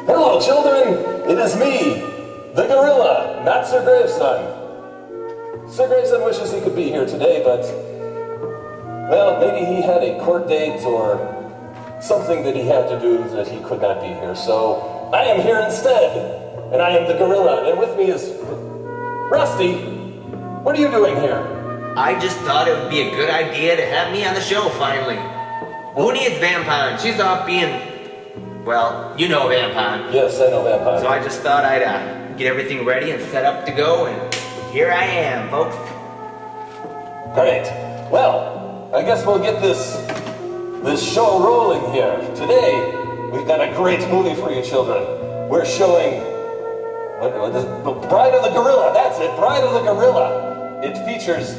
Hello, children! It is me, the gorilla, not Sir Graveson. Sir Graveson wishes he could be here today, but, well, maybe he had a court date or something that he had to do that he could not be here. So, I am here instead, and I am the gorilla, and with me is Rusty. What are you doing here? I just thought it would be a good idea to have me on the show finally. Who needs Vampire? She's off being... Well, you know Vampire. Yes, I know Vampire. So I just thought I'd get everything ready and set up to go, and here I am, folks. Great. Well, I guess we'll get this show rolling here. Today, we've got a great movie for you children. We're showing Bride of the Gorilla. That's it, Bride of the Gorilla. It features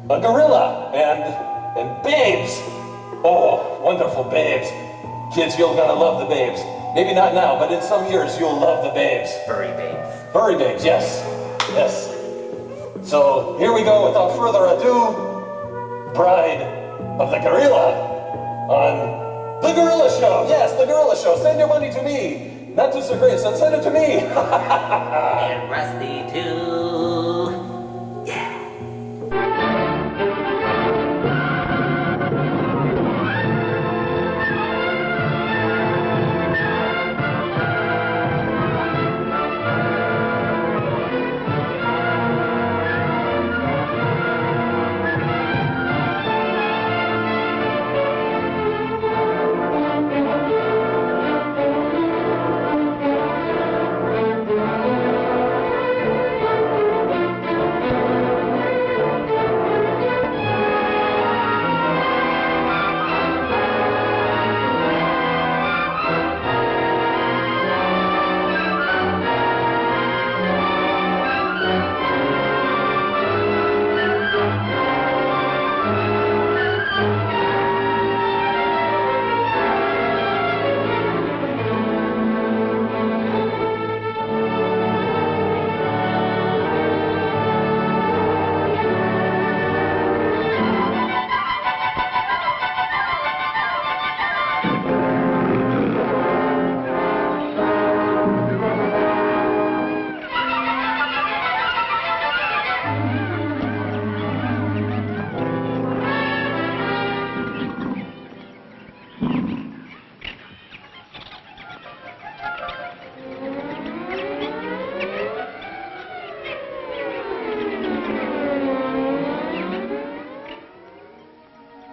a gorilla and babes. Oh, wonderful babes. Kids, you're gonna love the babes. Maybe not now, but in some years you'll love the babes. Furry babes. Furry babes, yes. Yes. So here we go, without further ado, Bride of the Gorilla on The Gorilla Show. Yes, The Gorilla Show. Send your money to me. Not to Sir Graveson, send it to me. And Rusty too. Yeah.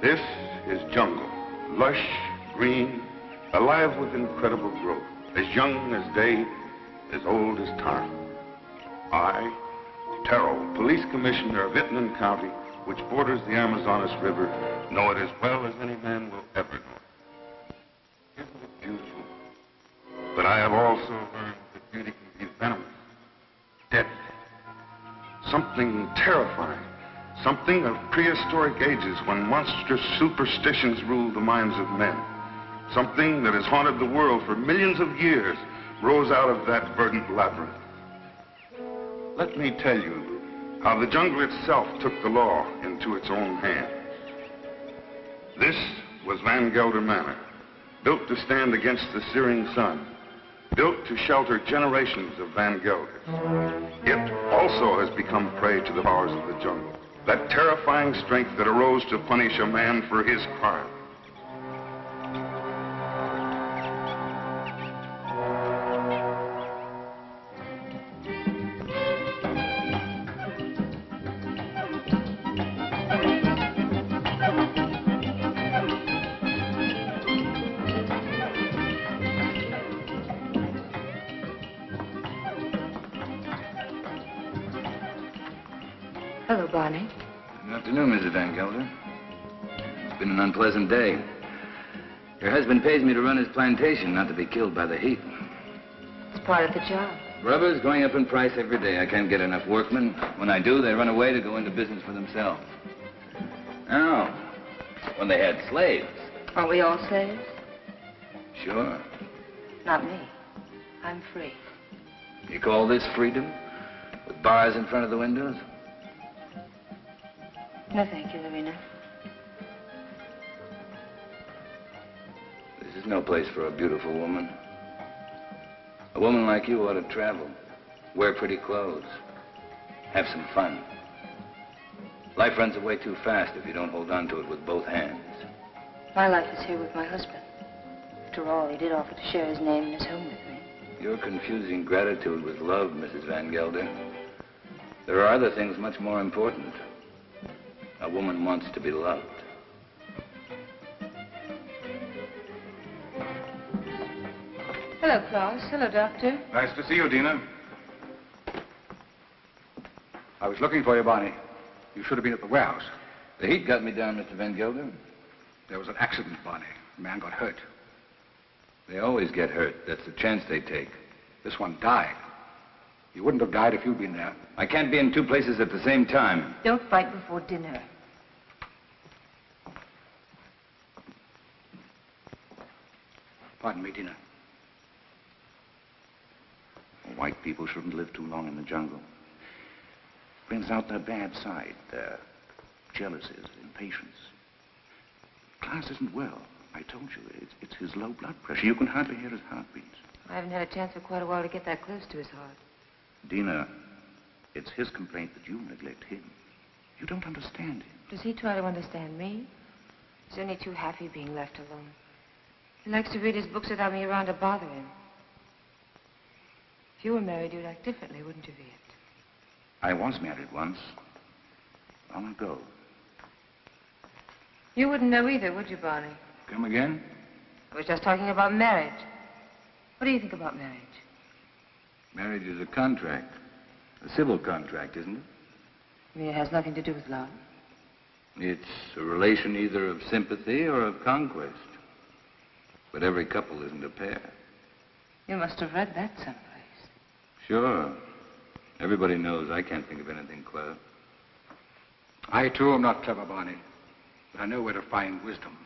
This is jungle, lush, green, alive with incredible growth, as young as day, as old as time. I, Terrell, Police Commissioner of Itman County, which borders the Amazonas River, know it as well as any man will ever know it. Isn't it beautiful? But I have also learned that beauty can be venomous, deadly, something terrifying. Something of prehistoric ages when monstrous superstitions ruled the minds of men. Something that has haunted the world for millions of years rose out of that verdant labyrinth. Let me tell you how the jungle itself took the law into its own hands. This was Van Gelder Manor, built to stand against the searing sun, built to shelter generations of Van Gelders. It also has become prey to the powers of the jungle. That terrifying strength that arose to punish a man for his crime. Hello, Barney. Good afternoon, Mrs. Van Gelder. It's been an unpleasant day. Your husband pays me to run his plantation, not to be killed by the heat. It's part of the job. Rubber's going up in price every day. I can't get enough workmen. When I do, they run away to go into business for themselves. Now, when they had slaves. Aren't we all slaves? Sure. Not me. I'm free. You call this freedom? With bars in front of the windows? No, thank you, Lorena. This is no place for a beautiful woman. A woman like you ought to travel, wear pretty clothes, have some fun. Life runs away too fast if you don't hold on to it with both hands. My life is here with my husband. After all, he did offer to share his name and his home with me. You're confusing gratitude with love, Mrs. Van Gelder. There are other things much more important. A woman wants to be loved. Hello, Klaus. Hello, Doctor. Nice to see you, Dina. I was looking for you, Barney. You should have been at the warehouse. The heat got me down, Mr. Van Gelder. There was an accident, Barney. A man got hurt. They always get hurt. That's the chance they take. This one died. He wouldn't have died if you'd been there. I can't be in two places at the same time. Don't fight before dinner. Pardon me, Dina. White people shouldn't live too long in the jungle. Brings out their bad side, their jealousies, impatience. Klaus isn't well. I told you, it's his low blood pressure. You can hardly hear his heartbeats. I haven't had a chance for quite a while to get that close to his heart. Dina, it's his complaint that you neglect him. You don't understand him. Does he try to understand me? He's only too happy being left alone. He likes to read his books without me around to bother him. If you were married, you'd act differently, wouldn't you, Viet? I was married once. Long ago. You wouldn't know either, would you, Barney? Come again? I was just talking about marriage. What do you think about marriage? Marriage is a contract. A civil contract, isn't it? You mean it has nothing to do with love? It's a relation either of sympathy or of conquest. But every couple isn't a pair. You must have read that someplace. Sure. Everybody knows I can't think of anything clever. I, too, am not clever, Barney. But I know where to find wisdom.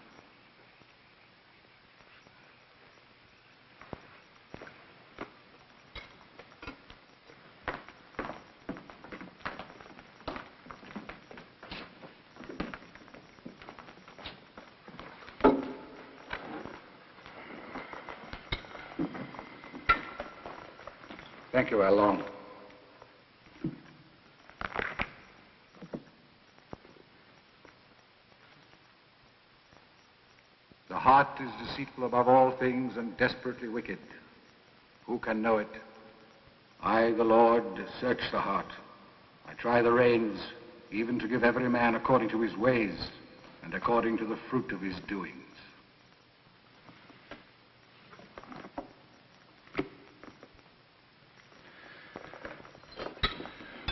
Thank you, Alon. The heart is deceitful above all things and desperately wicked. Who can know it? I, the Lord, search the heart. I try the reins, even to give every man according to his ways and according to the fruit of his doings.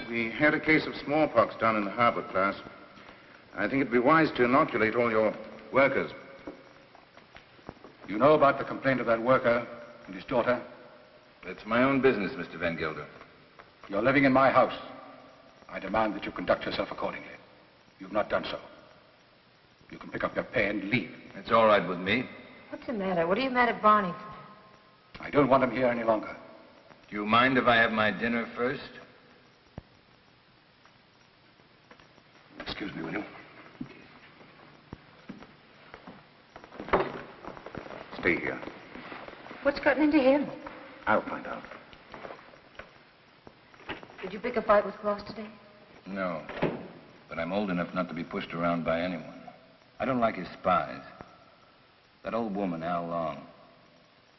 We had a case of smallpox down in the harbor, Klaus. I think it'd be wise to inoculate all your workers. You know about the complaint of that worker and his daughter? It's my own business, Mr. Van Gelder. You're living in my house. I demand that you conduct yourself accordingly. You've not done so. You can pick up your pay and leave. It's all right with me. What's the matter? What are you mad at Barney for? I don't want him here any longer. Do you mind if I have my dinner first? Excuse me, will you? Stay here. What's gotten into him? I'll find out. Did you pick a fight with Klaus today? No. But I'm old enough not to be pushed around by anyone. I don't like his spies. That old woman, Al Long.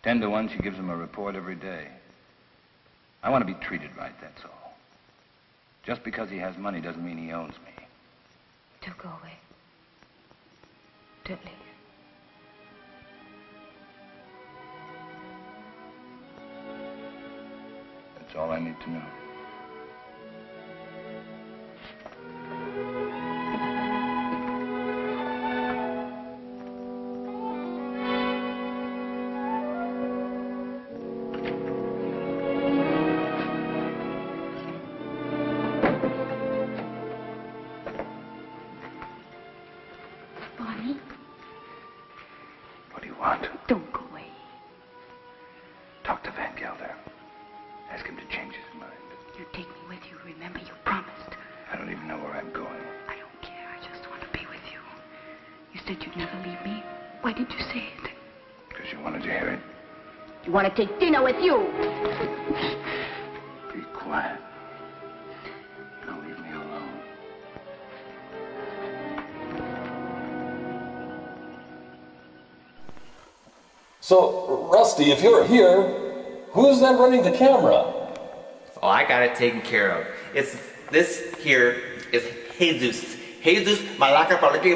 10 to 1, she gives him a report every day. I want to be treated right, that's all. Just because he has money doesn't mean he owns me. Don't go away. Don't leave. That's all I need to know. said you'd never leave me. Why did you say it? Because you wanted to hear it. You want to take dinner with you? Be quiet. Now leave me alone. So, Rusty, if you're here, who's then running the camera? Oh, I got it taken care of. This here is Jesus. Jesus Malaca Palaki.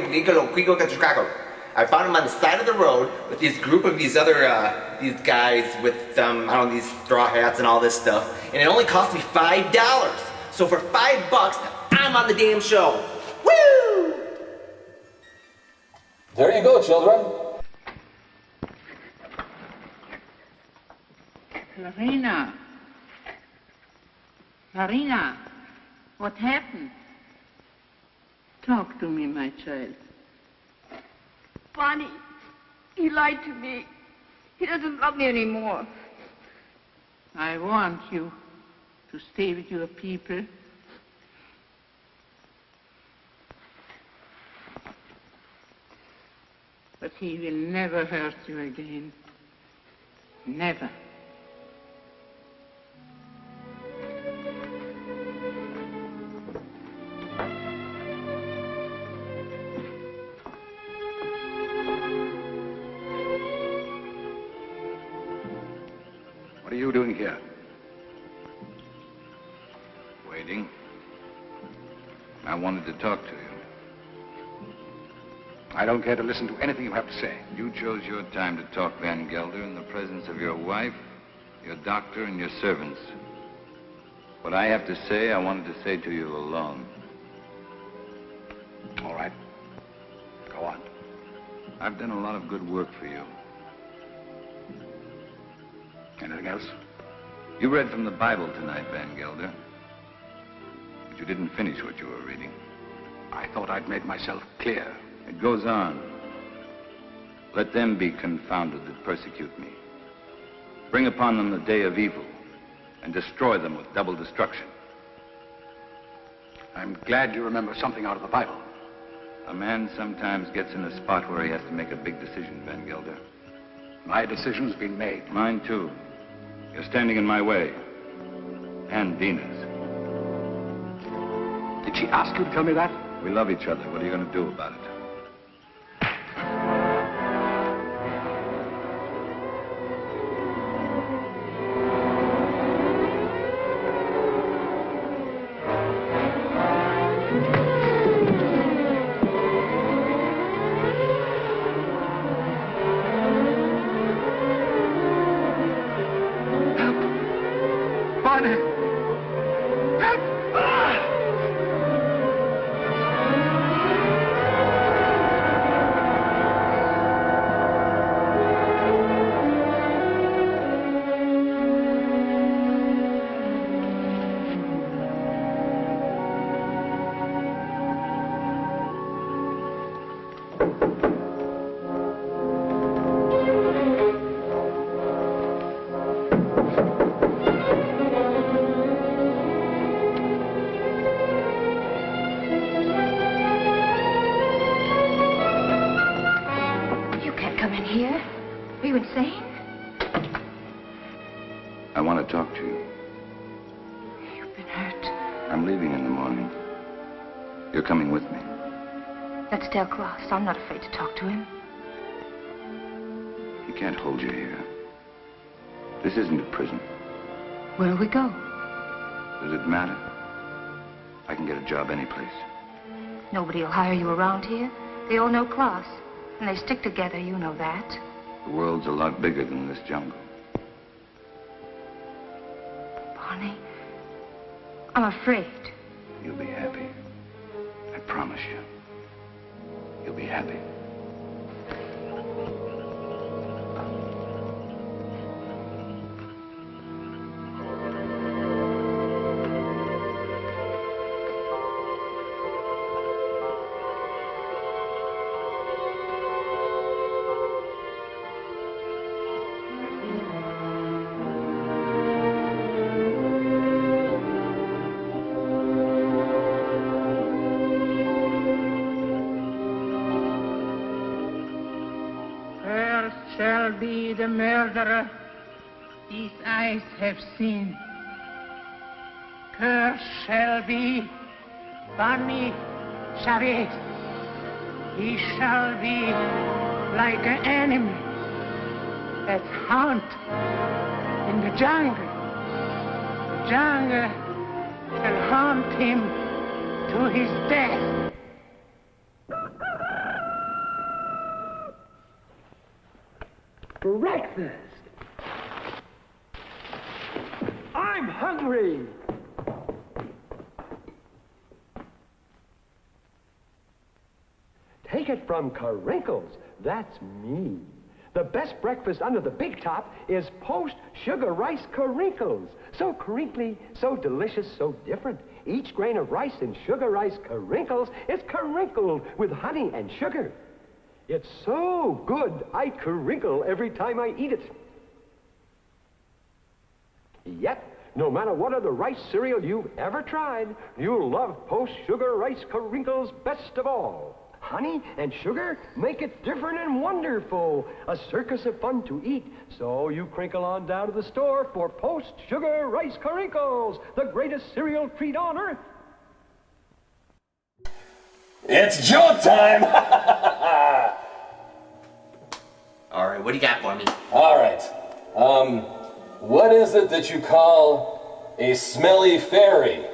I found him on the side of the road with this group of these other these guys with I don't know, these straw hats and all this stuff, and it only cost me $5. So for $5, I'm on the damn show. Woo! There you go, children. Marina. Marina, what happened? Talk to me, my child. Bonnie, he lied to me. He doesn't love me anymore. I want you to stay with your people. But he will never hurt you again. Never. What are you doing here? Waiting. I wanted to talk to you. I don't care to listen to anything you have to say. You chose your time to talk, Van Gelder, in the presence of your wife, your doctor, and your servants. What I have to say, I wanted to say to you alone. All right. Go on. I've done a lot of good work for you. Anything else? You read from the Bible tonight, Van Gelder. But you didn't finish what you were reading. I thought I'd made myself clear. It goes on. Let them be confounded that persecute me. Bring upon them the day of evil and destroy them with double destruction. I'm glad you remember something out of the Bible. A man sometimes gets in a spot where he has to make a big decision, Van Gelder. My decision's been made. Mine, too. You're standing in my way. And Dina's. Did she ask you to tell me that? We love each other. What are you going to do about it? I want to talk to you. You've been hurt. I'm leaving in the morning. You're coming with me. Let's tell Klaus. I'm not afraid to talk to him. He can't hold you here. This isn't a prison. Where'll we go? Does it matter? I can get a job any place. Nobody will hire you around here. They all know Klaus. And they stick together, you know that. The world's a lot bigger than this jungle. Barney, I'm afraid. You'll be happy. I promise you. You'll be happy. shall be the murderer these eyes have seen. Cursed shall be Barney Chavez. He shall be like an animal that haunt in the jungle. The jungle shall haunt him to his death. Breakfast! I'm hungry! Take it from Carinkles. That's me. The best breakfast under the big top is post-sugar rice Carinkles. So crinkly, so delicious, so different. Each grain of rice in sugar rice Carinkles is carinkled with honey and sugar. It's so good, I crinkle every time I eat it. Yep, no matter what other rice cereal you've ever tried, you'll love post-sugar rice Carinkles best of all. Honey and sugar make it different and wonderful. A circus of fun to eat. So you crinkle on down to the store for post-sugar rice Carinkles, the greatest cereal treat on earth. It's joke time! All right, what do you got for me? All right. What is it that you call a smelly fairy?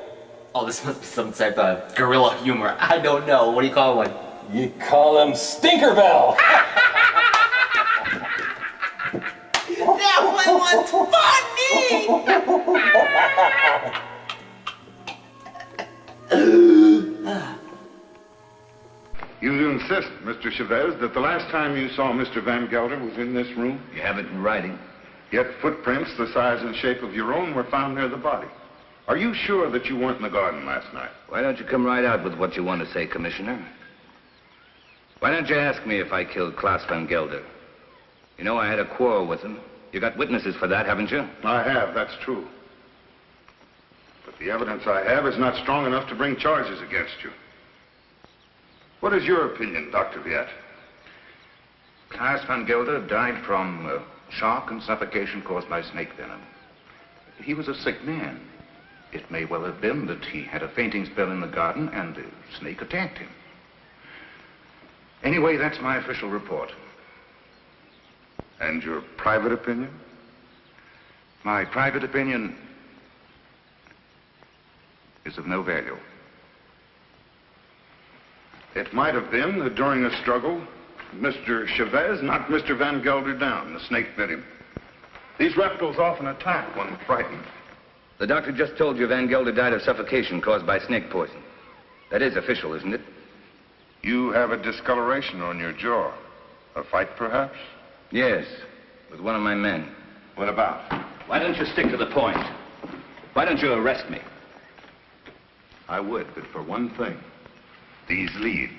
Oh, this must be some type of guerrilla humor. I don't know. What do you call one? You call him Stinkerbell! That one was funny! You insist, Mr. Chavez, that the last time you saw Mr. Van Gelder was in this room? You have it in writing. Yet footprints the size and shape of your own were found near the body. Are you sure that you weren't in the garden last night? Why don't you come right out with what you want to say, Commissioner? Why don't you ask me if I killed Klaus Van Gelder? You know I had a quarrel with him. You got witnesses for that, haven't you? I have, that's true. But the evidence I have is not strong enough to bring charges against you. What is your opinion, Dr. Viet? Klaus Van Gelder died from shock and suffocation caused by snake venom. He was a sick man. It may well have been that he had a fainting spell in the garden and the snake attacked him. Anyway, that's my official report. And your private opinion? My private opinion is of no value. It might have been that during a struggle, Mr. Chavez knocked Mr. Van Gelder down. The snake bit him. These reptiles often attack when frightened. The doctor just told you Van Gelder died of suffocation caused by snake poison. That is official, isn't it? You have a discoloration on your jaw. A fight, perhaps? Yes, with one of my men. What about? Why don't you stick to the point? Why don't you arrest me? I would, but for one thing. These leaves.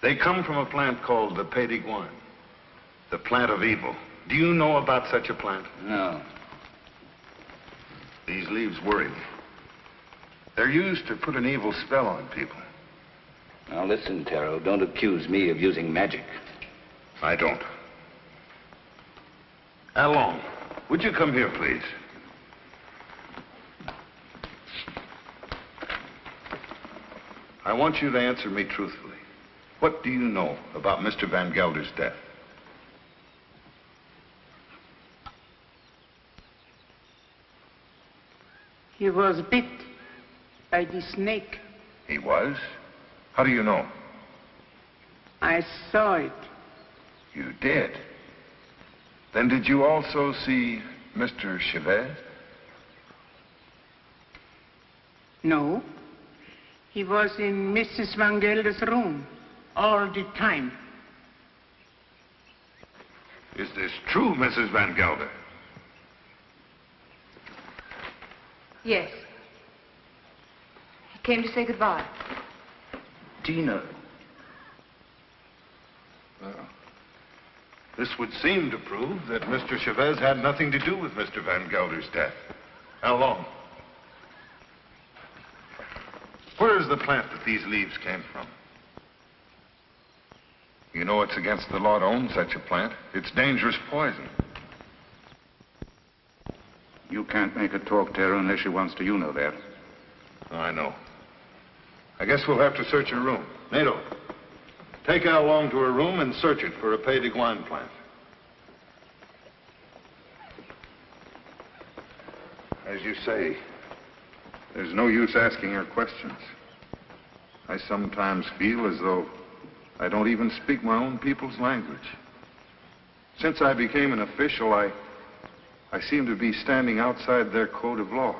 They come from a plant called the Pé d'Iguane, the plant of evil. Do you know about such a plant? No. These leaves worry me. They're used to put an evil spell on people. Now listen, Taro, don't accuse me of using magic. I don't. Allons, would you come here, please? I want you to answer me truthfully. What do you know about Mr. Van Gelder's death? He was bit by the snake. He was? How do you know? I saw it. You did? Then did you also see Mr. Chavez? No. He was in Mrs. Van Gelder's room all the time. Is this true, Mrs. Van Gelder? Yes. He came to say goodbye. Tina. Well, this would seem to prove that Mr. Chavez had nothing to do with Mr. Van Gelder's death. How long? Where is the plant that these leaves came from? You know it's against the law to own such a plant. It's dangerous poison. You can't make her talk, Terra, unless she wants to. You know that. Oh, I know. I guess we'll have to search her room. Nato, take Al Long to her room and search it for a Pays de Guan plant. As you say, there's no use asking her questions. I sometimes feel as though I don't even speak my own people's language. Since I became an official, I seem to be standing outside their code of law.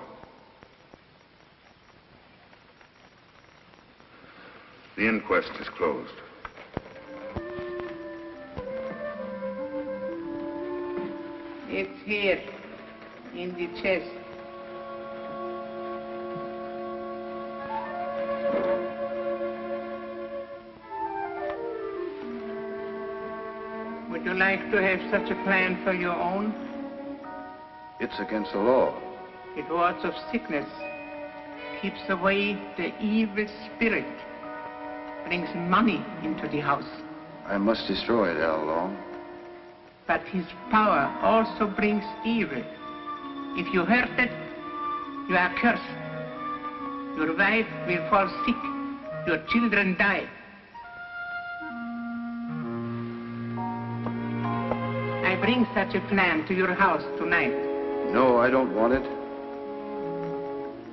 The inquest is closed. It's here, in the chest. Would you like to have such a plan for your own? It's against the law. It wards off sickness, keeps away the evil spirit, brings money into the house. I must destroy it, Al Long. But his power also brings evil. If you hurt it, you are cursed. Your wife will fall sick. Your children die. I bring such a plan to your house tonight. No, I don't want it.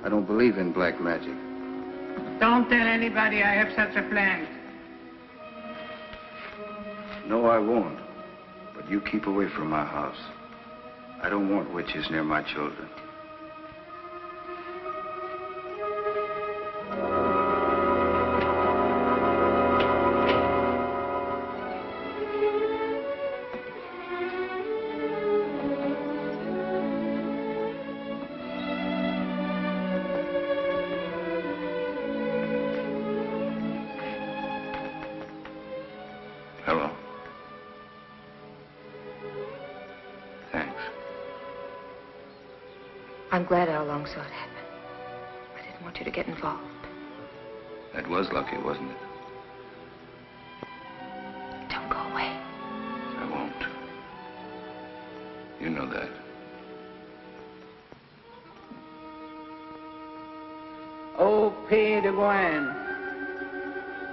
I don't believe in black magic. Don't tell anybody I have such a plan. No, I won't. But you keep away from my house. I don't want witches near my children. Hello. Thanks. I'm glad Al Long saw it happen. I didn't want you to get involved. That was lucky, wasn't it? Don't go away. I won't. You know that. Oh, Pays de Guan,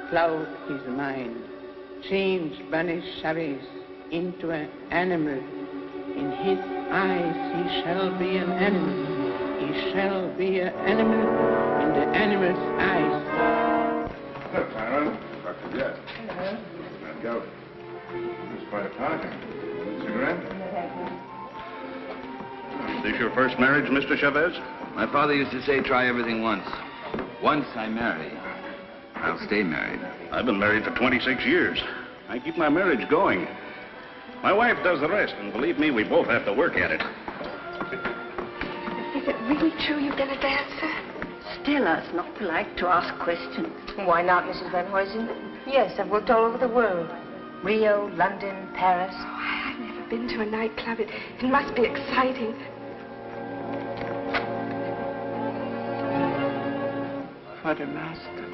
cloud his mind, change Bunny Chavez into an animal. In his eyes he shall be an animal. He shall be an animal in the animal's eyes. Hello, Tyra. Dr. Jett. Hello. Let's go. It's quite a party. Cigarette? Is this your first marriage, Mr. Chavez? My father used to say, try everything once. Once I marry, I'll stay married. I've been married for 26 years. I keep my marriage going. My wife does the rest, and believe me, we both have to work at it. Is it really true you've been a dancer? Stella, it's not polite to ask questions. Why not, Mrs. Van Huysen? Yes, I've worked all over the world. Rio, London, Paris. Oh, I've never been to a nightclub. It must be exciting. For the master.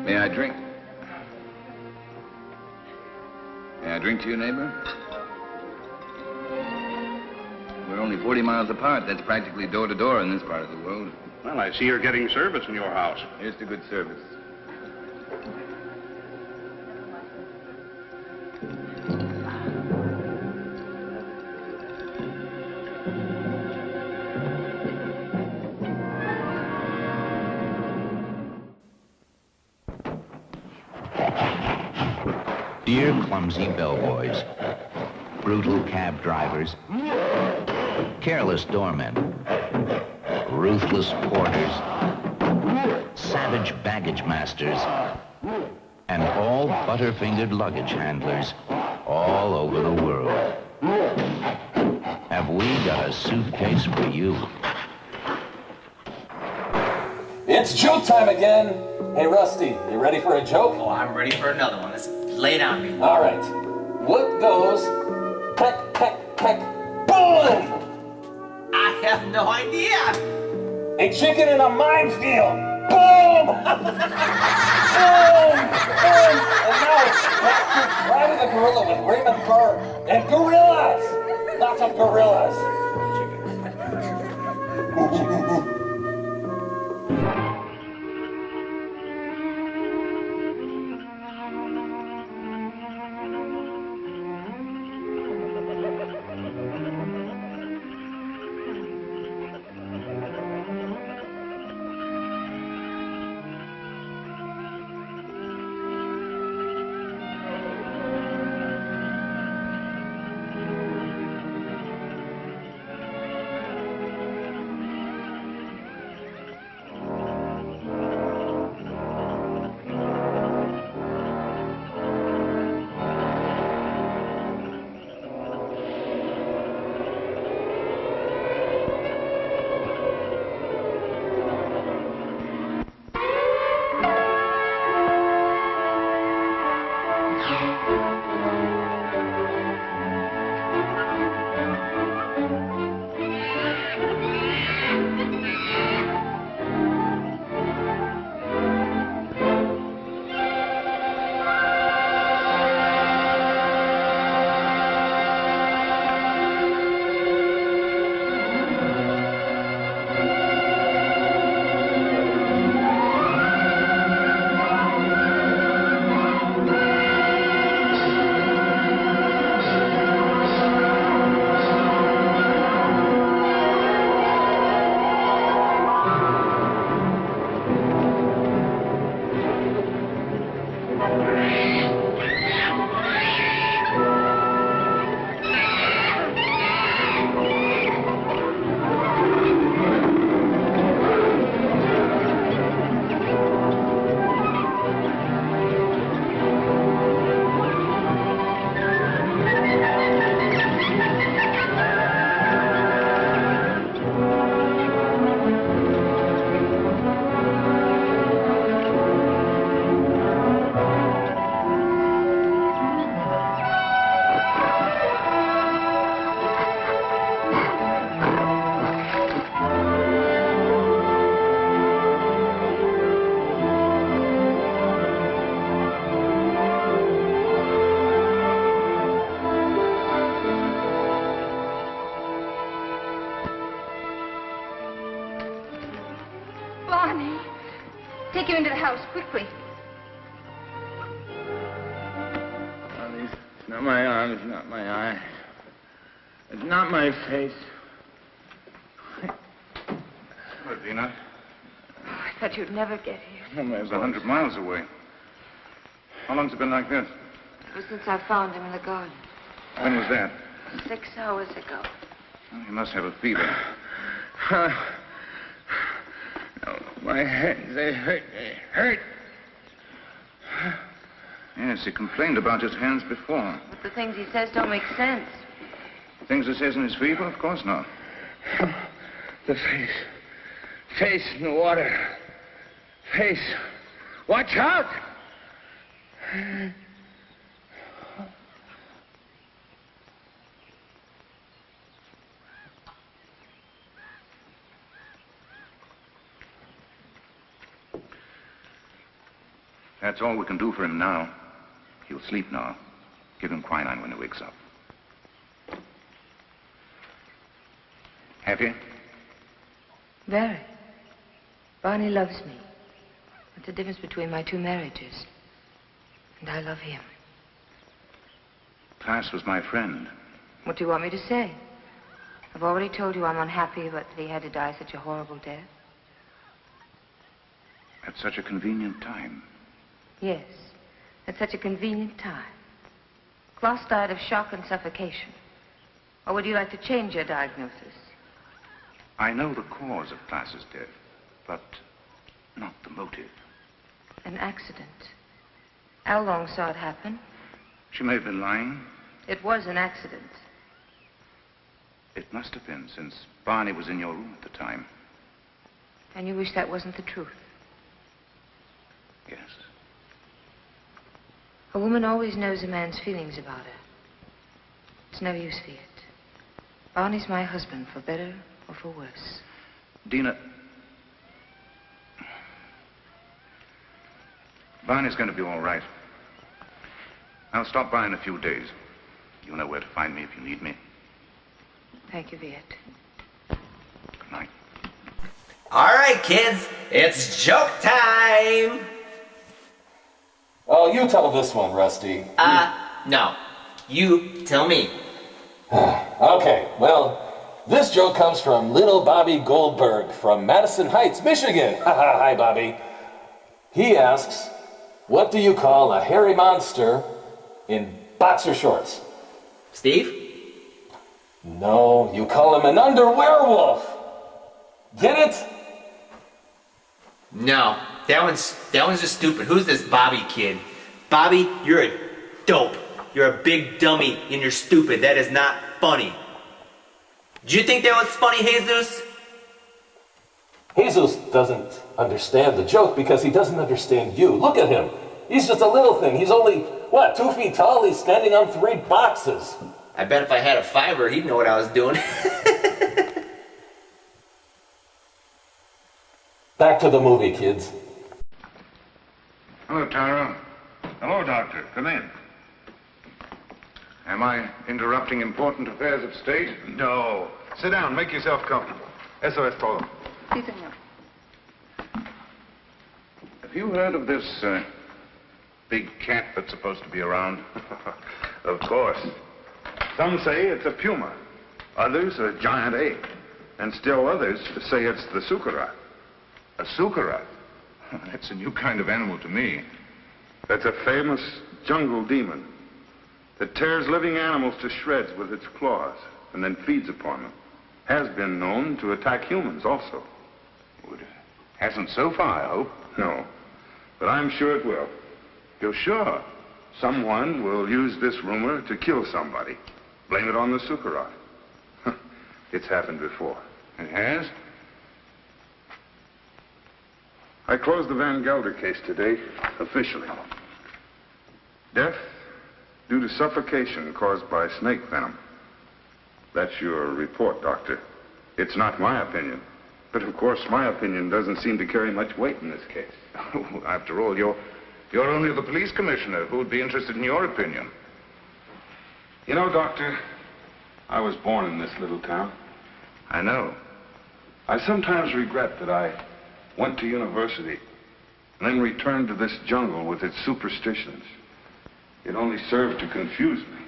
May I drink? May I drink to you, neighbor? We're only 40 miles apart. That's practically door to door in this part of the world. Well, I see you're getting service in your house. Here's to good service. Dear clumsy bellboys, brutal cab drivers, careless doormen, ruthless porters, savage baggage masters, and all butter-fingered luggage handlers all over the world. Have we got a suitcase for you? It's joke time again. Hey, Rusty, you ready for a joke? Oh, I'm ready for another one. Let's lay it on me. All right. What goes peck, peck, peck, boom? I have no idea. A chicken in a minefield. Boom! And now, back to Pride of the Gorilla with Raymond Burr and gorillas! Lots of gorillas! Barney, take him into the house, quickly. It's not my arm, it's not my eye. It's not my face. What, Dina? I thought you'd never get here. Oh, my It's 100 miles away. How long's it been like this? Ever since I found him in the garden. When was that? 6 hours ago. Well, he must have a fever. No, my hands, they hurt. They hurt. Yes, he complained about his hands before. But the things he says don't make sense. Things he says in his fever? Of course not. The face. Face in the water. Face. Watch out! That's all we can do for him now. He'll sleep now. Give him quinine when he wakes up. Happy? Very. Barney loves me. That's the difference between my 2 marriages. And I love him. Class was my friend. What do you want me to say? I've already told you I'm unhappy, but that he had to die such a horrible death. At such a convenient time. Yes, at such a convenient time. Klaus died of shock and suffocation. Or would you like to change your diagnosis? I know the cause of Klaas's death, but not the motive. An accident. How long saw it happen? She may have been lying. It was an accident. It must have been, since Barney was in your room at the time. And you wish that wasn't the truth? Yes. A woman always knows a man's feelings about her. It's no use, Fiat. Barney's my husband, for better or for worse. Dina, Barney's going to be all right. I'll stop by in a few days. You know where to find me if you need me. Thank you, Viet. Good night. All right, kids, it's joke time. Oh, you tell this one, Rusty. No. You tell me. Okay, well, this joke comes from little Bobby Goldberg from Madison Heights, Michigan. Hi, Bobby. He asks, what do you call a hairy monster in boxer shorts? Steve? No, you call him an underwerewolf. Get it? No, that one's just stupid. Who's this Bobby kid? Bobby, you're a dope. You're a big dummy and you're stupid. That is not funny. Do you think that was funny, Jesus? Jesus doesn't understand the joke because he doesn't understand you. Look at him. He's just a little thing. He's only, 2 feet tall? He's standing on 3 boxes. I bet if I had a fiver, he'd know what I was doing. Back to the movie, kids. Hello, Tara. Hello, Doctor. Come in. Am I interrupting important affairs of state? No. Sit down. Make yourself comfortable. SOS problem. Si, senor. Have you heard of this big cat that's supposed to be around? Of course. Some say it's a puma. Others a giant ape. And still others say it's the sukara. A sukara? That's a new kind of animal to me. That's a famous jungle demon that tears living animals to shreds with its claws and then feeds upon them. Has been known to attack humans also. Well, it hasn't so far, I hope. No, but I'm sure it will. You're sure? Someone will use this rumor to kill somebody. Blame it on the Sukarat. It's happened before. It has? I closed the Van Gelder case today, officially. Death due to suffocation caused by snake venom. That's your report, Doctor. It's not my opinion. But of course, my opinion doesn't seem to carry much weight in this case. After all, you're only the police commissioner. Who would be interested in your opinion? You know, Doctor, I was born in this little town. I know. I sometimes regret that I went to university and then returned to this jungle with its superstitions. It only served to confuse me.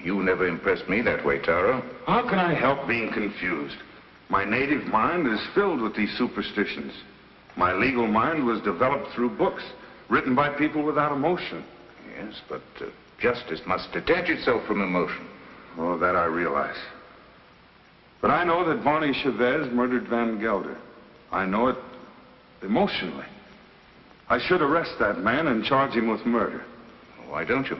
You never impressed me that way, Taro. How can I help being confused? My native mind is filled with these superstitions. My legal mind was developed through books written by people without emotion. Yes, but justice must detach itself from emotion. Oh, that I realize. But I know that Barney Chavez murdered Van Gelder. I know it emotionally. I should arrest that man and charge him with murder. Why don't you?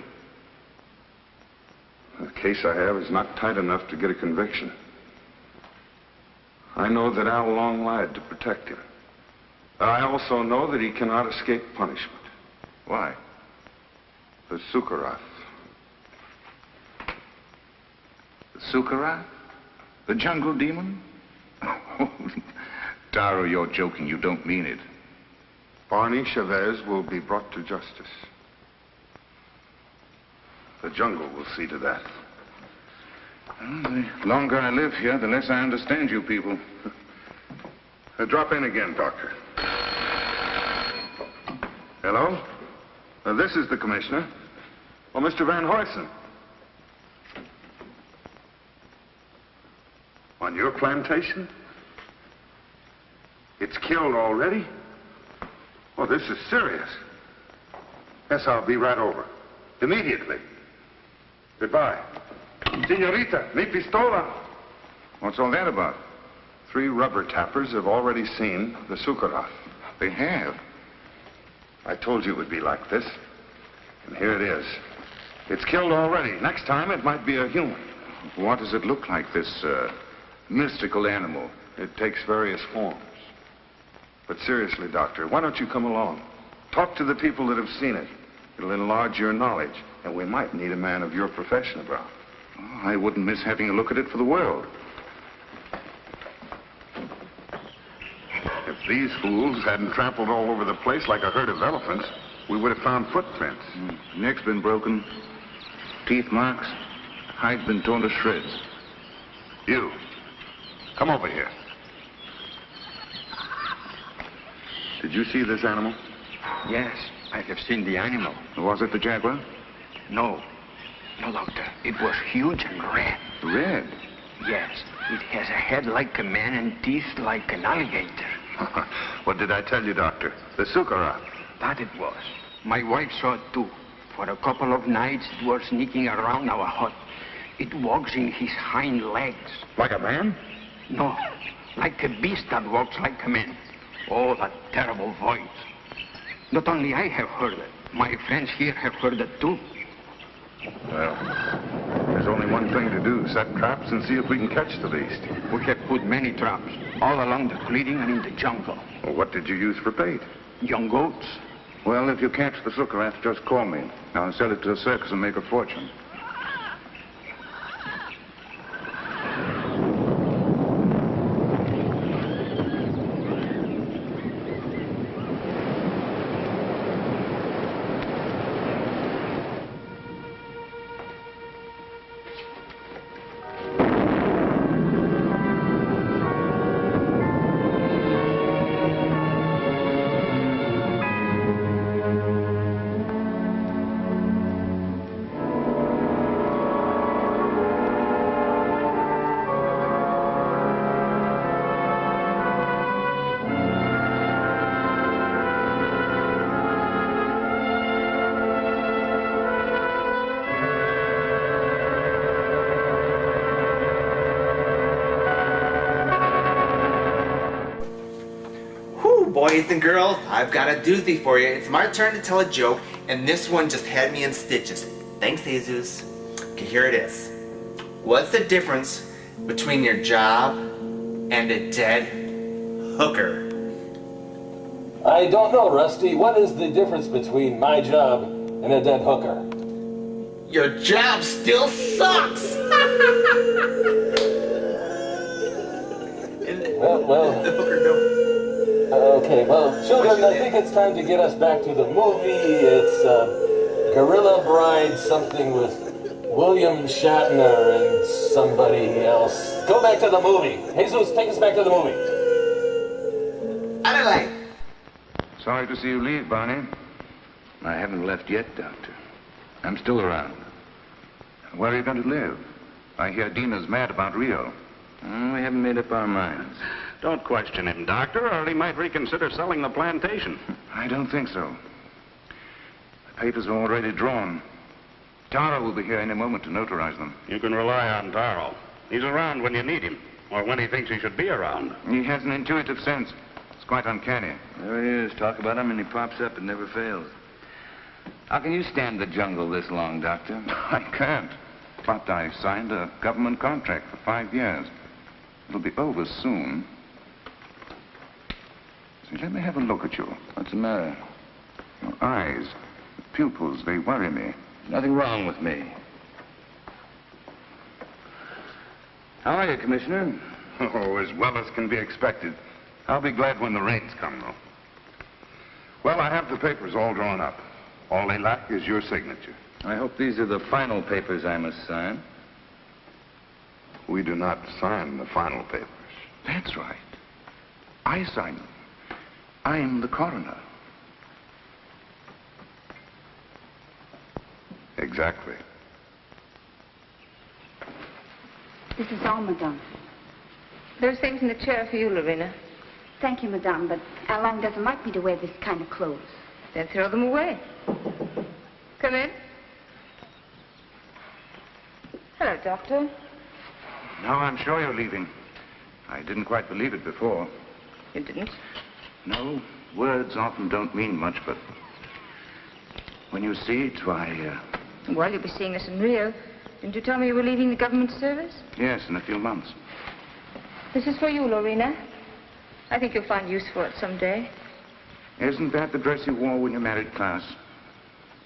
The case I have is not tight enough to get a conviction. I know that Al Long lied to protect him. I also know that he cannot escape punishment. Why? The Sukarath. The Sukarath? The jungle demon? Taro, you're joking. You don't mean it. Barney Chavez will be brought to justice. The jungle will see to that. Well, the longer I live here, the less I understand you people. Drop in again, Doctor. Hello? This is the commissioner. Oh, Mr. Van Huysen. On your plantation? It's killed already? Oh, this is serious. Yes, I'll be right over. Immediately. Goodbye. Senorita, mi pistola. What's all that about? 3 rubber tappers have already seen the Sukarath. They have? I told you it would be like this. And here it is. It's killed already. Next time it might be a human. What does it look like, this mystical animal? It takes various forms. But seriously, Doctor, why don't you come along? Talk to the people that have seen it. It'll enlarge your knowledge, and we might need a man of your profession about. Oh, I wouldn't miss having a look at it for the world. If these fools hadn't trampled all over the place like a herd of elephants, We would have found footprints. Neck's been broken. Teeth marks. Hide's been torn to shreds. You, come over here. Did you see this animal? Yes, I have seen the animal. Was it the jaguar? No. No, Doctor. It was huge and red. Red? Yes. It has a head like a man and teeth like an alligator. What did I tell you, Doctor? The sukara. That it was. My wife saw it too. For a couple of nights it was sneaking around our hut. It walks in his hind legs. Like a man? No. Like a beast that walks like a man. Oh, that terrible voice. Not only I have heard it. My friends here have heard it too. Well, there's only one thing to do. Set traps and see if we can catch the beast. We have put many traps, all along the clearing and in the jungle. Well, what did you use for bait? Young goats. Well, if you catch the sukarath, just call me. I'll sell it to a circus and make a fortune. Boys and girls, I've got a doozy for you. It's my turn to tell a joke, and this one just had me in stitches. Thanks, Jesus. Okay, here it is. What's the difference between your job and a dead hooker? I don't know, Rusty. What is the difference between my job and a dead hooker? Your job still sucks! Well. The hooker don't. Okay, well, children, I think it's time to get us back to the movie. It's Gorilla Bride, something with William Shatner and somebody else. Go back to the movie. Jesus, take us back to the movie. Adelaide! Sorry to see you leave, Barney. I haven't left yet, Doctor. I'm still around. Where are you going to live? I hear Dina's mad about Rio. We haven't made up our minds. Don't question him, Doctor, or he might reconsider selling the plantation. I don't think so. The papers are already drawn. Tara will be here any moment to notarize them. You can rely on Taro. He's around when you need him, or when he thinks he should be around. He has an intuitive sense. It's quite uncanny. There he is. Talk about him and he pops up and never fails. How can you stand the jungle this long, Doctor? I can't. But I signed a government contract for 5 years. It'll be over soon. See, let me have a look at you. What's the matter? Your eyes, the pupils, they worry me. Nothing wrong with me. How are you, Commissioner? Oh, as well as can be expected. I'll be glad when the rains come, though. Well, I have the papers all drawn up. All they lack is your signature. I hope these are the final papers I must sign. We do not sign the final papers. That's right. I sign them. I'm the coroner. Exactly. This is all, Madame. Those things in the chair for you, Lorena. Thank you, Madame, but Alain doesn't like me to wear this kind of clothes. Then throw them away. Come in. Hello, Doctor. Now I'm sure you're leaving. I didn't quite believe it before. You didn't? No, words often don't mean much, but when you see it, why, Well, you'll be seeing us in Rio. Didn't you tell me you were leaving the government service? Yes, in a few months. This is for you, Lorena. I think you'll find use for it someday. Isn't that the dress you wore when you married Klaus?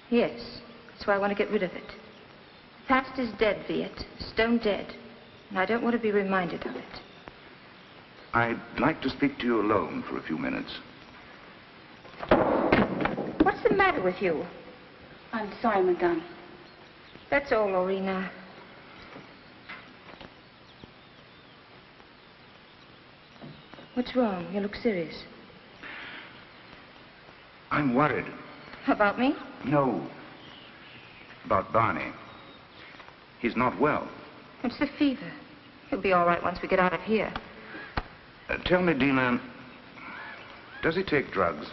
Yes. That's why I want to get rid of it. The past is dead, Viet. Stone dead. And I don't want to be reminded of it. I'd like to speak to you alone for a few minutes. What's the matter with you? I'm sorry, madame. That's all, Lorena. What's wrong? You look serious. I'm worried. About me? No. About Barney. He's not well. It's the fever. He'll be all right once we get out of here. Tell me, Dina, does he take drugs?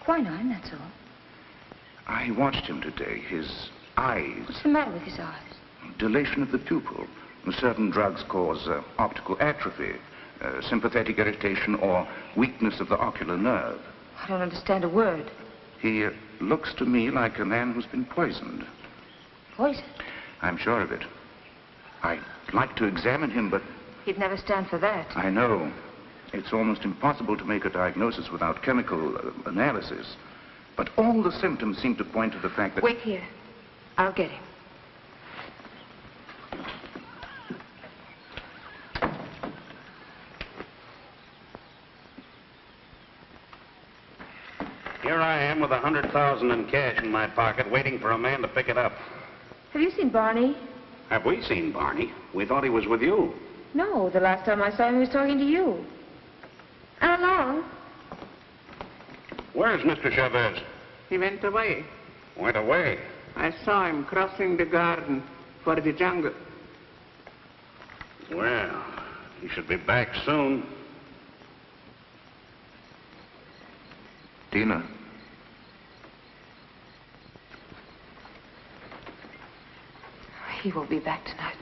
Quinine, that's all. I watched him today. His eyes. What's the matter with his eyes? Dilation of the pupil. Certain drugs cause optical atrophy, sympathetic irritation, or weakness of the ocular nerve. I don't understand a word. He looks to me like a man who's been poisoned. Poisoned? I'm sure of it. I'd like to examine him, but... He'd never stand for that. I know. It's almost impossible to make a diagnosis without chemical analysis. But all the symptoms seem to point to the fact that... Wait here. I'll get him. Here I am with $100,000 in cash in my pocket, waiting for a man to pick it up. Have you seen Barney? Have we seen Barney? We thought he was with you. No, the last time I saw him, he was talking to you. How long? Where's Mr. Chavez? He went away. Went away? I saw him crossing the garden for the jungle. Well, he should be back soon. Dina. He won't be back tonight.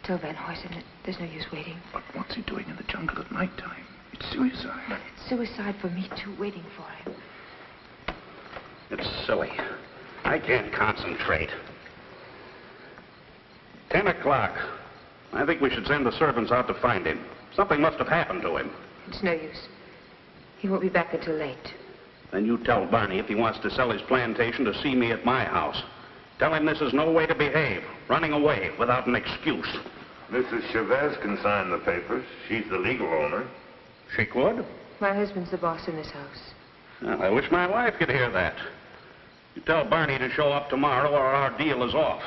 Tell Van Huysen there's no use waiting. But what's he doing in the jungle at night time? It's suicide. It's suicide for me, too, waiting for him. It's silly. I can't concentrate. 10 o'clock. I think we should send the servants out to find him. Something must have happened to him. It's no use. He won't be back until late. Then you tell Barney if he wants to sell his plantation to see me at my house. Tell him this is no way to behave, running away without an excuse. Mrs. Chavez can sign the papers. She's the legal owner. She could? My husband's the boss in this house. Well, I wish my wife could hear that. You tell Barney to show up tomorrow or our deal is off.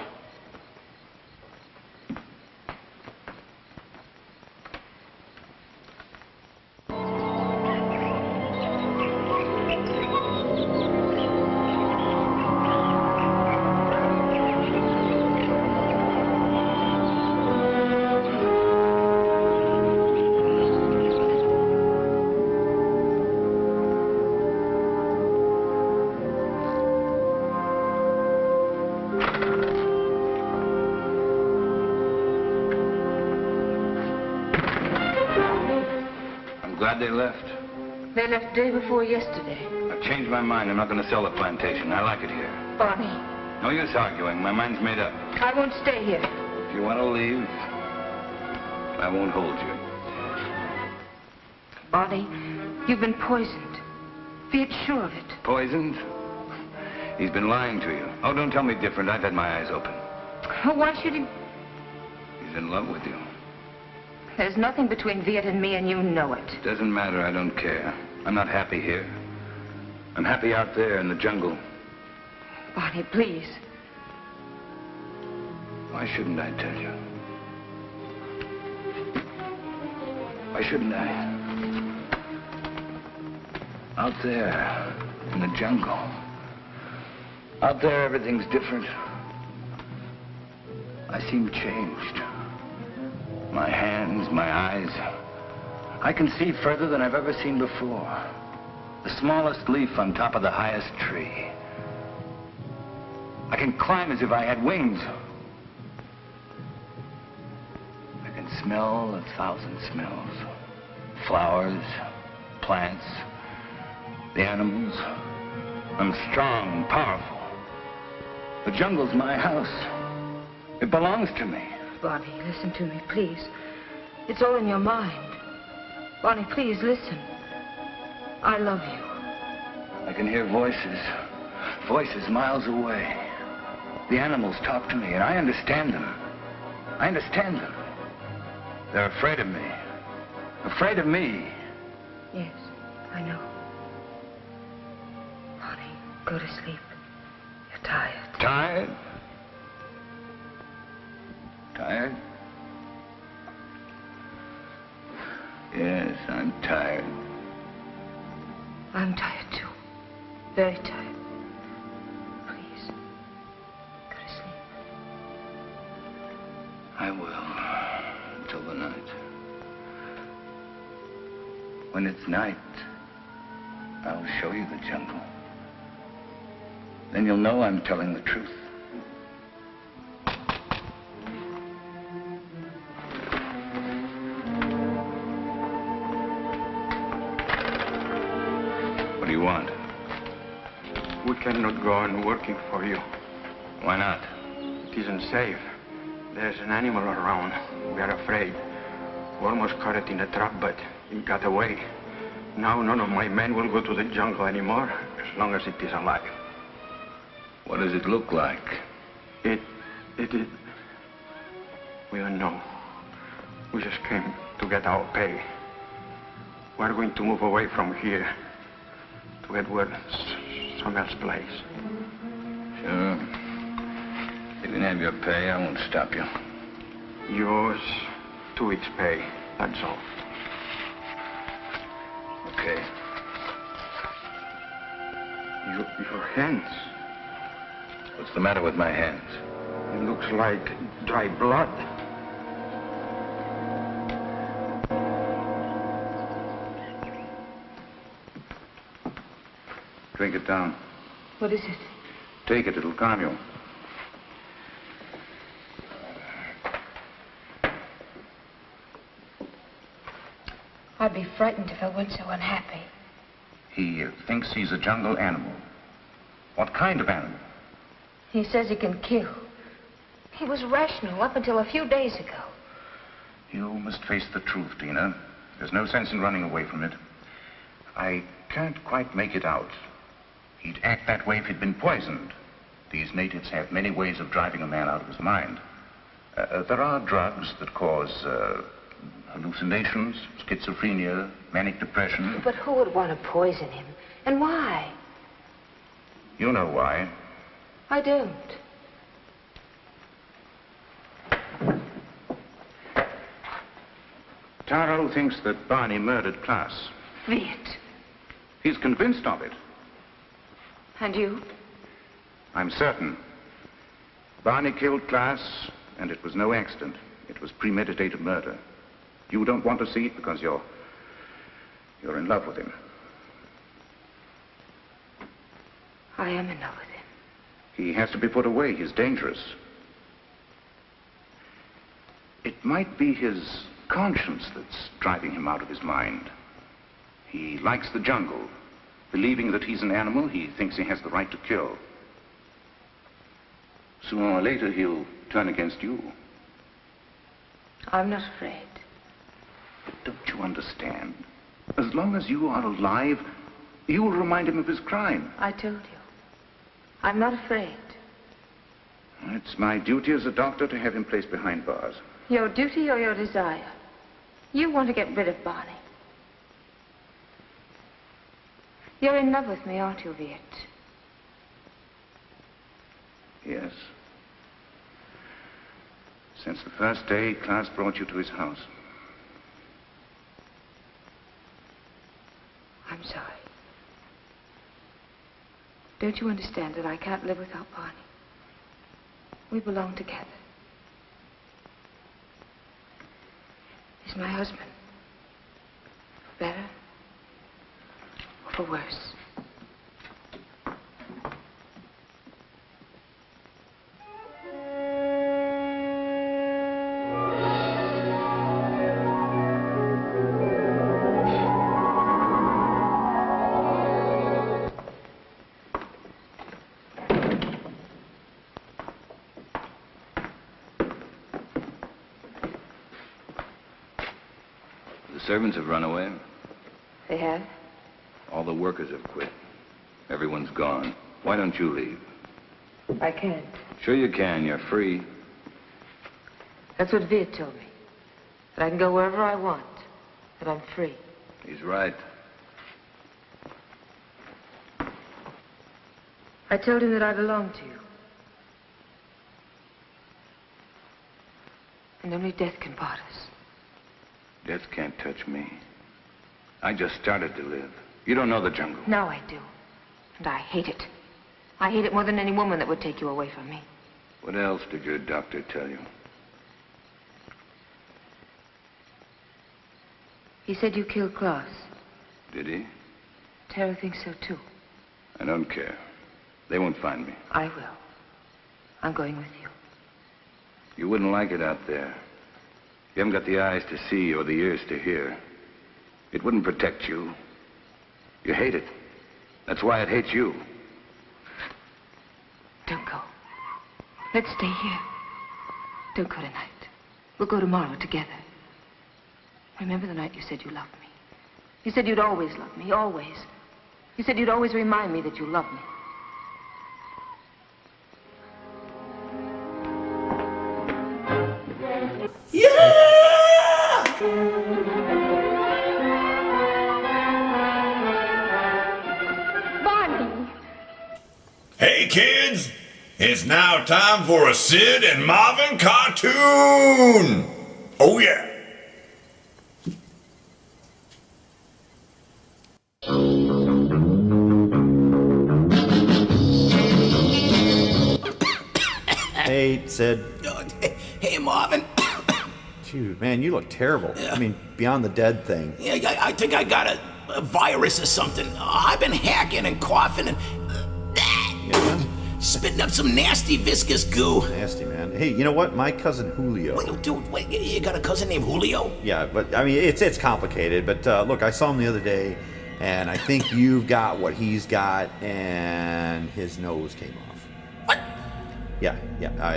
Glad they left. They left day before yesterday. I've changed my mind. I'm not going to sell the plantation. I like it here. Barney. No use arguing. My mind's made up. I won't stay here. If you want to leave, I won't hold you. Barney, you've been poisoned. Be sure of it. Poisoned? He's been lying to you. Oh, don't tell me different. I've had my eyes open. Why should he... He's in love with you. There's nothing between Viet and me, and you know it. Doesn't matter. I don't care. I'm not happy here. I'm happy out there in the jungle. Barney, please. Why shouldn't I tell you? Why shouldn't I? Out there in the jungle. Out there, everything's different. I seem changed. My hands, my eyes. I can see further than I've ever seen before. The smallest leaf on top of the highest tree. I can climb as if I had wings. I can smell 1,000 smells. Flowers, plants, the animals. I'm strong, powerful. The jungle's my house. It belongs to me. Barney, listen to me, please. It's all in your mind. Barney, please, listen. I love you. I can hear voices. Voices miles away. The animals talk to me, and I understand them. I understand them. They're afraid of me. Afraid of me. Yes, I know. Bonnie, go to sleep. You're tired. Tired? Tired? Yes, I'm tired. I'm tired, too. Very tired. Please, go to sleep. I will, until the night. When it's night, I'll show you the jungle. Then you'll know I'm telling the truth. What do you want? We cannot go on working for you. Why not? It isn't safe. There's an animal around. We are afraid. We almost caught it in a trap, but it got away. Now none of my men will go to the jungle anymore, as long as it is alive. What does it look like? It is... We don't know. We just came to get our pay. We're going to move away from here to get where some else place. Sure. You can have your pay. I won't stop you. Yours, 2 weeks' pay. That's all. Okay. Your hands. What's the matter with my hands? It looks like dry blood. Drink it down. What is it? Take it, it'll calm you. I'd be frightened if I weren't so unhappy. He thinks he's a jungle animal. What kind of animal? He says he can kill. He was rational up until a few days ago. You must face the truth, Tina. There's no sense in running away from it. I can't quite make it out. He'd act that way if he'd been poisoned. These natives have many ways of driving a man out of his mind. There are drugs that cause hallucinations, schizophrenia, manic depression. But who would want to poison him? And why? You know why. I don't. Taro thinks that Barney murdered Klaas. Viet. He's convinced of it. And you? I'm certain. Barney killed Klaas, and it was no accident. It was premeditated murder. You don't want to see it because you're in love with him. I am in love with him. He has to be put away. He's dangerous. It might be his conscience that's driving him out of his mind. He likes the jungle. Believing that he's an animal, he thinks he has the right to kill. Sooner or later, he'll turn against you. I'm not afraid. Don't you understand? As long as you are alive, you will remind him of his crime. I told you. I'm not afraid. It's my duty as a doctor to have him placed behind bars. Your duty or your desire? You want to get rid of Barney. You're in love with me, aren't you, Viet? Yes. Since the first day Klaas brought you to his house. I'm sorry. Don't you understand that I can't live without Barney? We belong together. He's my husband. For better or for worse. The servants have run away. They have? All the workers have quit. Everyone's gone. Why don't you leave? I can't. Sure you can. You're free. That's what Viet told me. That I can go wherever I want. That I'm free. He's right. I told him that I belonged to you. And only death can part us. Death can't touch me. I just started to live. You don't know the jungle. Now I do. And I hate it. I hate it more than any woman that would take you away from me. What else did your doctor tell you? He said you killed Klaus. Did he? Tara thinks so, too. I don't care. They won't find me. I will. I'm going with you. You wouldn't like it out there. You haven't got the eyes to see or the ears to hear. It wouldn't protect you. You hate it. That's why it hates you. Don't go. Let's stay here. Don't go tonight. We'll go tomorrow together. Remember the night you said you loved me? You said you'd always love me, always. You said you'd always remind me that you love me. Barney! Hey, kids! It's now time for a Sid and Marvin cartoon! Oh, yeah! Hey, Sid. Hey, Marvin. Dude, man, you look terrible. I mean, beyond the dead thing. Yeah, I think I got a virus or something. I've been hacking and coughing and spitting up some nasty viscous goo. Nasty, man. Hey, you know what? My cousin Julio. Wait, you got a cousin named Julio? Yeah, but I mean, it's complicated. But look, I saw him the other day, and I think you've got what he's got, and his nose came off. Yeah.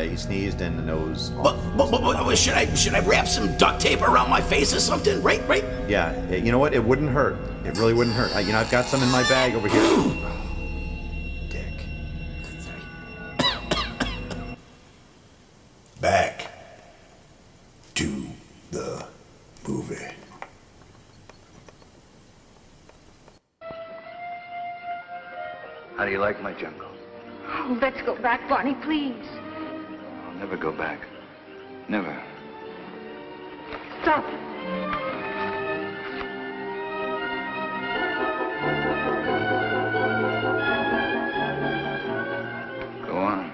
He sneezed and the nose. But should I wrap some duct tape around my face or something? Right? Yeah. You know what? It wouldn't hurt. It really wouldn't hurt. I've got some in my bag over here. Dick. Back to the movie. How do you like my jungle? Oh, let's go back, Barney, please. I'll never go back. Never. Stop. Go on.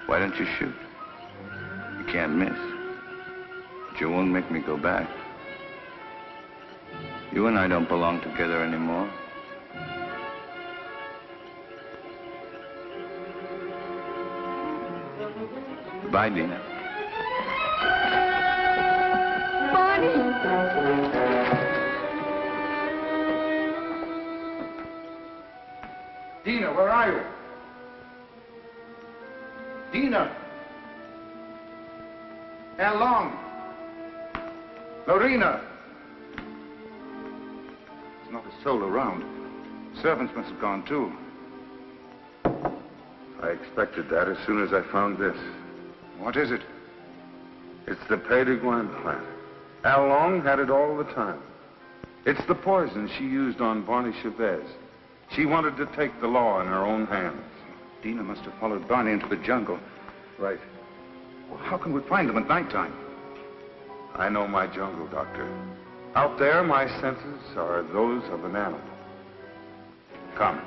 Why don't you shoot? You can't miss. But you won't make me go back. You and I don't belong together anymore. Goodbye, Dina. Barney! Dina, where are you? Dina! How long? Lorena! There's not a soul around. Servants must have gone too. I expected that as soon as I found this. What is it? It's the Pays de Guin plant. Al Long had it all the time. It's the poison she used on Barney Chavez. She wanted to take the law in her own hands. Dina must have followed Barney into the jungle. Right. Well, how can we find them at nighttime? I know my jungle, Doctor. Out there, my senses are those of an animal. Come.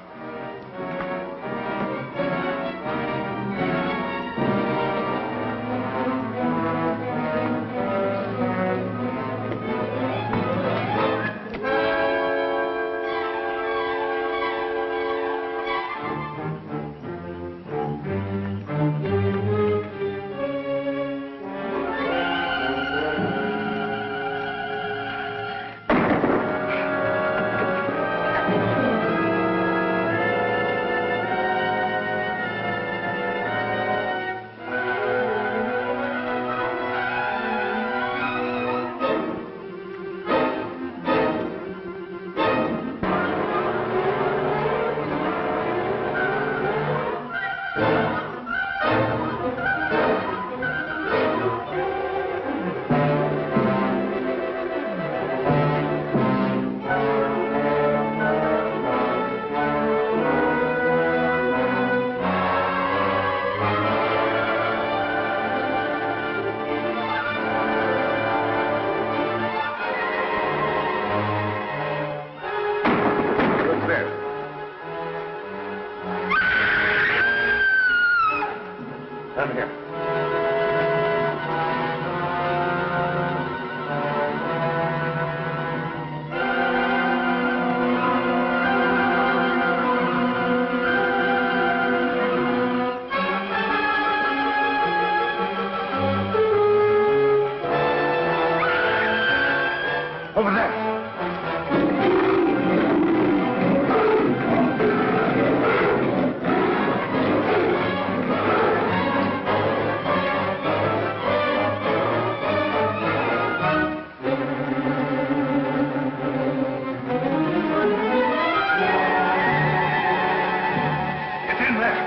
Over there. It's in there.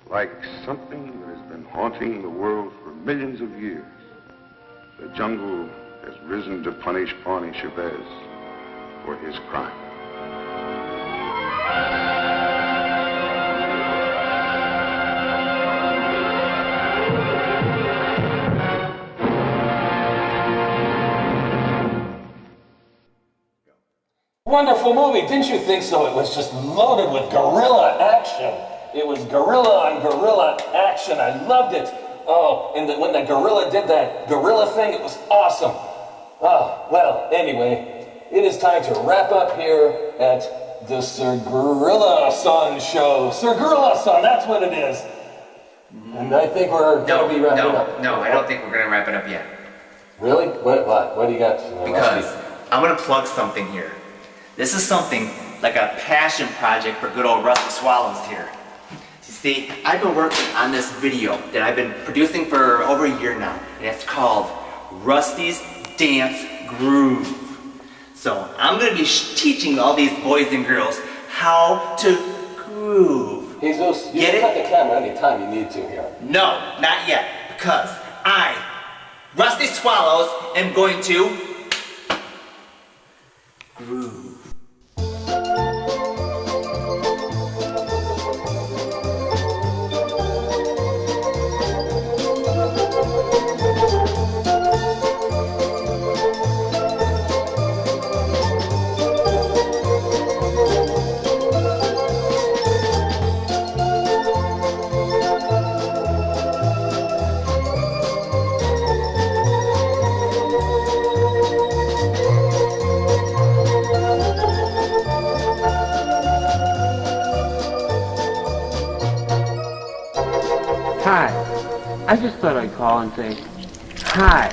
Like something that has been haunting the world for millions of years, the jungle has risen to punish Pawnee Chavez for his crime. Wonderful movie, didn't you think so? It was just loaded with guerrilla action. It was gorilla on gorilla action. I loved it. Oh, and when the gorilla did that gorilla thing, it was awesome. Oh, well, anyway, it is time to wrap up here at the Sir Graveson show. Sir Graveson, that's what it is. And I think we're going to be wrapping up. No, I don't think we're going to wrap it up yet. Really? What do you got? Because I'm going to plug something here. This is something like a passion project for good old Rusty Swallows here. You see, I've been working on this video that I've been producing for over a year now, and it's called Rusty's Dance Groove. So I'm going to be teaching all these boys and girls how to groove. Jesus, you can cut the camera anytime you need to here. No, not yet, because I, Rusty Swallows, am going to groove. Hi. I just thought I'd call and say hi.